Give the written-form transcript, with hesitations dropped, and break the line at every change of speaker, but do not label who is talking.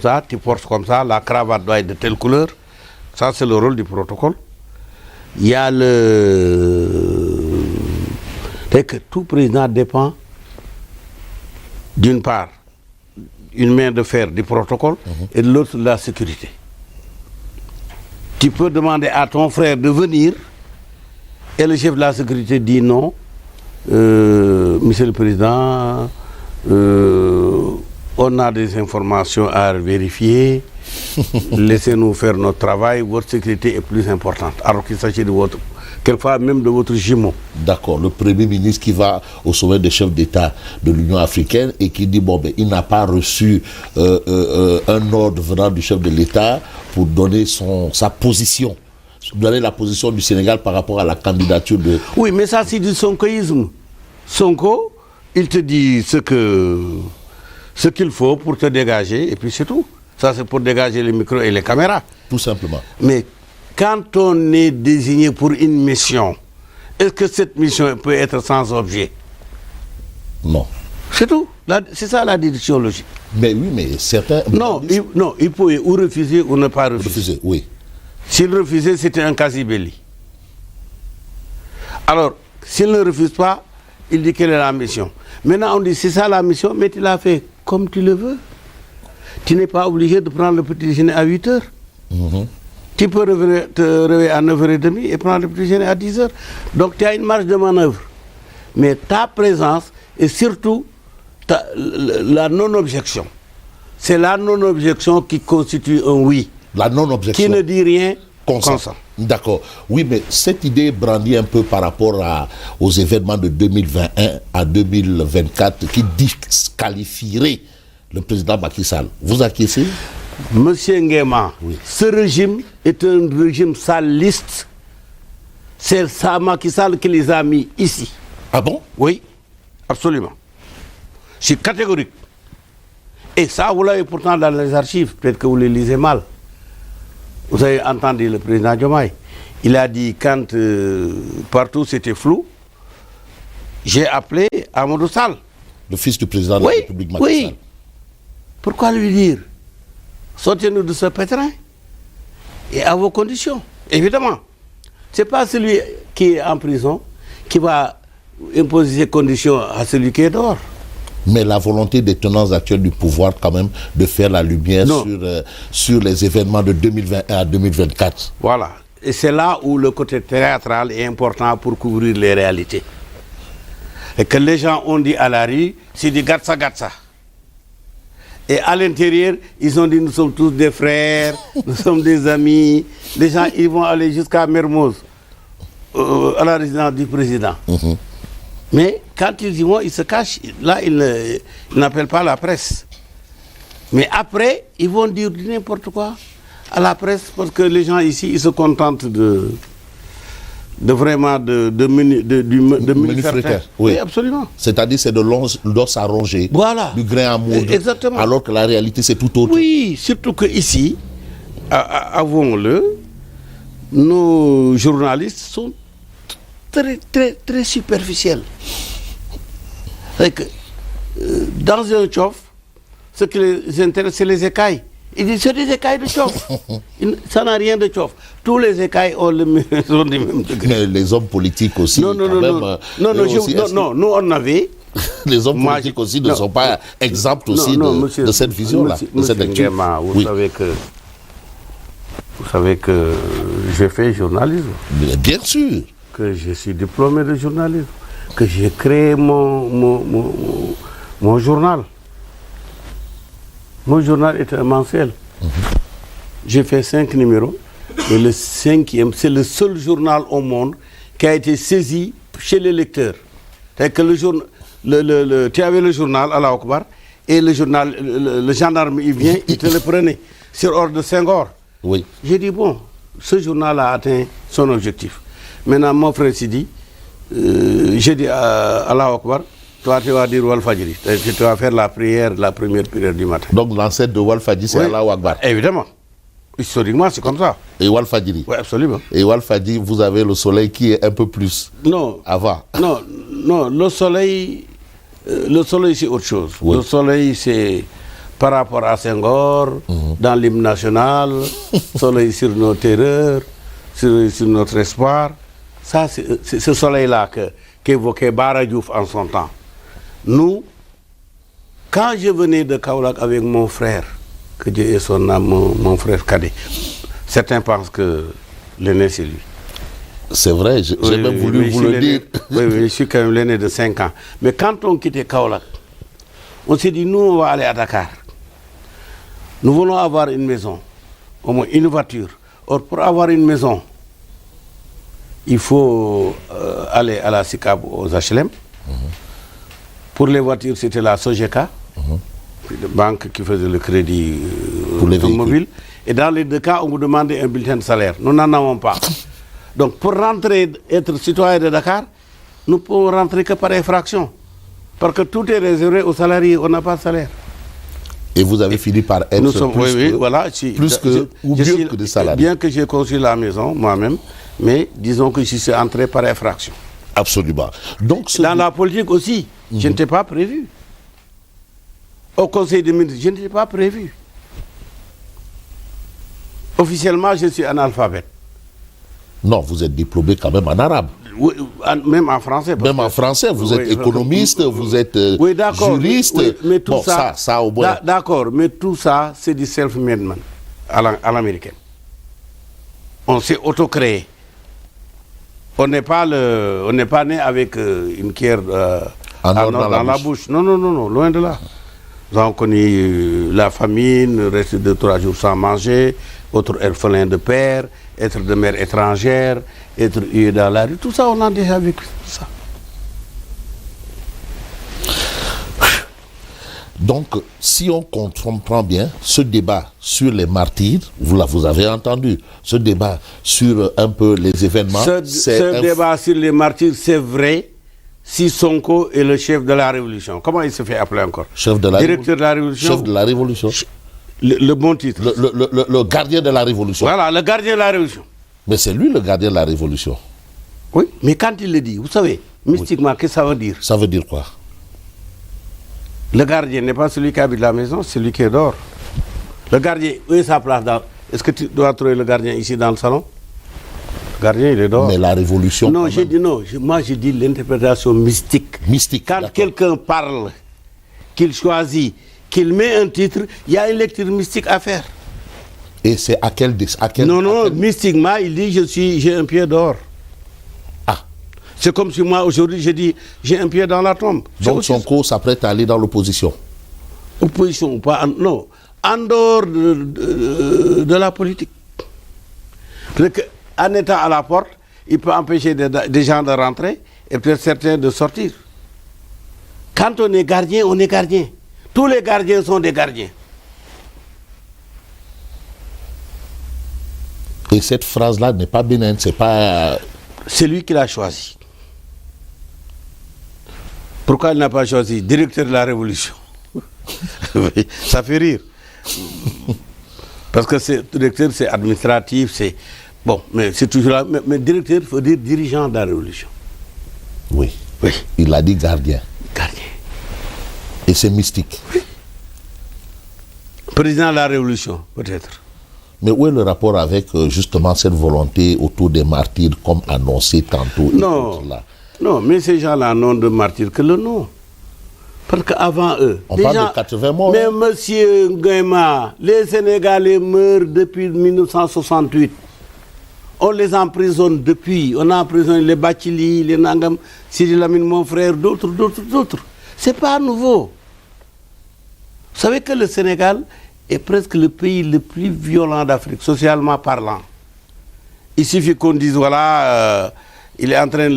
Ça, tu portes comme ça, la cravate doit être de telle couleur. Ça, c'est le rôle du protocole. Il y a c'est que tout président dépend, d'une part, une main de fer du protocole et de l'autre de la sécurité. Tu peux demander à ton frère de venir et le chef de la sécurité dit non. Monsieur le Président, on a des informations à vérifier. Laissez-nous faire notre travail. Votre sécurité est plus importante. Alors qu'il s'agit de votre, quelquefois même de votre jumeau.
D'accord. Le Premier ministre qui va au sommet des chefs d'État de l'Union africaine et qui dit bon, ben, il n'a pas reçu un ordre venant du chef de l'État pour donner sa position. Donner la position du Sénégal par rapport à la candidature de...
Oui, mais ça c'est du sonkoïsme. Sonko, il te dit ce qu'il faut pour te dégager et puis c'est tout. Ça c'est pour dégager les micros et les caméras.
Tout simplement.
Mais quand on est désigné pour une mission, est-ce que cette mission peut être sans objet?
Non.
C'est tout. C'est ça la déduction logique.
Mais oui, mais certains...
Non, il peut ou refuser ou ne pas refuser.
Refuser, oui.
S'il refusait, c'était un quasi-belli. Alors, s'il ne refuse pas, il dit quelle est la mission. Maintenant, on dit c'est ça la mission, mais tu l'as fait comme tu le veux. Tu n'es pas obligé de prendre le petit déjeuner à 8 heures. Tu peux te réveiller à 9h30 et prendre le petit déjeuner à 10 heures. Donc, tu as une marge de manœuvre. Mais ta présence et surtout la non-objection. C'est la non-objection qui constitue un oui.
La non-objection.
Qui ne dit rien, consent.
D'accord. Oui, mais cette idée brandie un peu par rapport aux événements de 2021 à 2024 qui disqualifierait le président Macky Sall. Vous acquiescez?
Monsieur Nguema, oui. Ce régime est un régime saliste. C'est ça Macky Sall qui les a mis ici.
Ah bon?
Oui, absolument. Je suis catégorique. Et ça, vous l'avez pourtant dans les archives. Peut-être que vous les lisez mal. Vous avez entendu le président Diomaye. Il a dit quand partout c'était flou, j'ai appelé Amadou Sall.
Le fils du président de la République Macky Sall.
Oui. Pourquoi lui dire? Sortez-nous de ce pétrin et à vos conditions. Évidemment, ce n'est pas celui qui est en prison qui va imposer ses conditions à celui qui est dehors.
Mais la volonté des tenants actuels du pouvoir, quand même, de faire la lumière sur les événements de 2021 à 2024.
Voilà. Et c'est là où le côté théâtral est important pour couvrir les réalités. Et que les gens ont dit à la rue, c'est du gatsa gatsa. Et à l'intérieur, ils ont dit nous sommes tous des frères, nous sommes des amis. Les gens, ils vont aller jusqu'à Mermoz, à la résidence du président. Mais quand ils y vont, ils se cachent. Là, ils n'appellent pas la presse. Mais après, ils vont dire n'importe quoi à la presse parce que les gens ici, ils se contentent de vraiment du menu fertile. Oui, absolument.
C'est-à-dire c'est de l'os à ronger,
voilà.
Du grain à moudre.
Exactement.
Alors que la réalité, c'est tout autre.
Oui, surtout qu'ici, avouons-le, nos journalistes sont très, très, très superficiels. Dans un tchof, ce qui les intéresse, c'est les écailles. Ils disent c'est des écailles de tchof. Ça n'a rien de tchof. Tous les écailles ont du même degré.
Mais les hommes politiques aussi.
Non, nous on avait.
Les hommes politiques aussi ne sont pas exempts aussi de cette vision-là, de cette lecture.
Vous savez que j'ai fait journalisme.
Bien sûr.
Que je suis diplômé de journalisme. Que j'ai créé mon journal. Mon journal est un mensuel. J'ai fait 5 numéros. Et le 5e, c'est le seul journal au monde qui a été saisi chez les lecteurs. C'est que tu avais le journal à la Akbar et le journal, le gendarme, il vient, il te le prenait sur ordre de Senghor.
Oui. J'ai
dit, bon, ce journal a atteint son objectif. Maintenant, mon frère s'est dit, j'ai dit à la Akbar, toi, tu vas dire Walfadjri. Tu vas faire la première prière du matin.
Donc, l'ancêtre de Walfadjri, c'est Allahu Akbar.
Évidemment. Historiquement, c'est comme ça.
Et Walfadjri.
Oui, absolument.
Et Walfadjri, vous avez le soleil qui est un peu plus avant.
Non, le soleil, c'est autre chose. Oui. Le soleil, c'est par rapport à Senghor, dans l'hymne national, soleil sur nos terreurs, sur notre espoir. Ça, c'est ce soleil-là qu'évoquait Bara Diouf en son temps. Nous, quand je venais de Kaolack avec mon frère, que Dieu ait son âme, mon frère cadet, certains pensent que l'aîné c'est lui.
C'est vrai, j'ai même voulu vous le dire.
Oui, je suis quand même l'aîné de 5 ans. Mais quand on quittait Kaolack, on s'est dit, nous, on va aller à Dakar. Nous voulons avoir une maison, au moins une voiture. Or, pour avoir une maison, il faut aller à la SICAP aux HLM. Pour les voitures, c'était la Sogeka, la banque qui faisait le crédit
pour les
automobile. Et dans les deux cas, on vous demandait un bulletin de salaire. Nous n'en avons pas. Donc, pour rentrer, être citoyen de Dakar, nous ne pouvons rentrer que par effraction. Parce que tout est réservé aux salariés, on n'a pas de salaire.
Et vous avez fini par être
nous sommes,
mieux que des salariés.
Bien que j'ai construit la maison moi-même, mais disons que je suis entré par effraction.
Absolument. Donc,
dans la politique aussi, je n'étais pas prévu. Au Conseil des ministres, je n'étais pas prévu. Officiellement, je suis analphabète.
Non, vous êtes diplômé quand même en arabe.
Oui, même en français.
Même en français, vous êtes économiste, vous êtes juriste.
Oui, mais tout
bon, ça au moins.
D'accord, mais tout ça, c'est du self-made man à l'américaine. On s'est auto-créé. On n'est pas né avec une pierre dans la bouche. Non, loin de là. Nous avons connu la famine, rester 2-3 jours sans manger, autre orphelin de père, être de mère étrangère, être hué dans la rue. Tout ça, on a déjà vécu ça.
Donc, si on comprend bien, ce débat sur les martyrs, vous avez entendu, ce débat sur un peu les événements...
Ce débat sur les martyrs, c'est vrai si Sonko est le chef de la révolution. Comment il se fait appeler encore?
Chef de la
Directeur de la révolution.
Chef de la révolution.
Le bon titre.
Le gardien de la révolution.
Voilà, le gardien de la révolution.
Mais c'est lui le gardien de la révolution.
Oui, mais quand il le dit, vous savez, mystiquement, qu'est-ce que ça veut dire?
Ça veut dire quoi?
Le gardien n'est pas celui qui habite la maison, c'est celui qui est dehors. Le gardien, où est sa place? Est-ce que tu dois trouver le gardien ici dans le salon? Le gardien, il est dehors.
Mais la révolution...
Non, j'ai dit non. Moi, j'ai dit l'interprétation mystique.
Mystique.
Quand quelqu'un parle, qu'il choisit, qu'il met un titre, il y a une lecture mystique à faire.
Et c'est à quel...
Non, mystiquement, il dit j'ai un pied dehors.
Ah.
C'est comme si moi, aujourd'hui, je dis j'ai un pied dans la tombe.
Donc Sonko s'apprête à aller dans l'opposition.
Opposition ou pas, non. En dehors de la politique. En étant à la porte, il peut empêcher des gens de rentrer et peut-être certains de sortir. Quand on est gardien, on est gardien. Tous les gardiens sont des gardiens.
Et cette phrase-là n'est pas bénigne, c'est pas...
C'est lui qui l'a choisi. Pourquoi il n'a pas choisi directeur de la Révolution? Ça fait rire. Parce que directeur, c'est administratif, c'est... Bon, mais c'est toujours là. Mais directeur, il faut dire dirigeant de la Révolution.
Oui.
Oui.
Il a dit gardien.
Gardien.
Et c'est mystique.
Oui. Président de la Révolution, peut-être.
Mais où est le rapport avec justement cette volonté autour des martyrs comme annoncé tantôt?
Non, mais ces gens-là n'ont de martyrs que le nom. Parce qu'avant eux...
On parle de 80 morts.
Mais monsieur Nguema, les Sénégalais meurent depuis 1968. On les emprisonne depuis. On a emprisonné les Bathily, les Nangam, Sidi Lamine, mon frère, d'autres. C'est pas nouveau. Vous savez que le Sénégal est presque le pays le plus violent d'Afrique, socialement parlant. Il suffit qu'on dise, voilà, il est en train de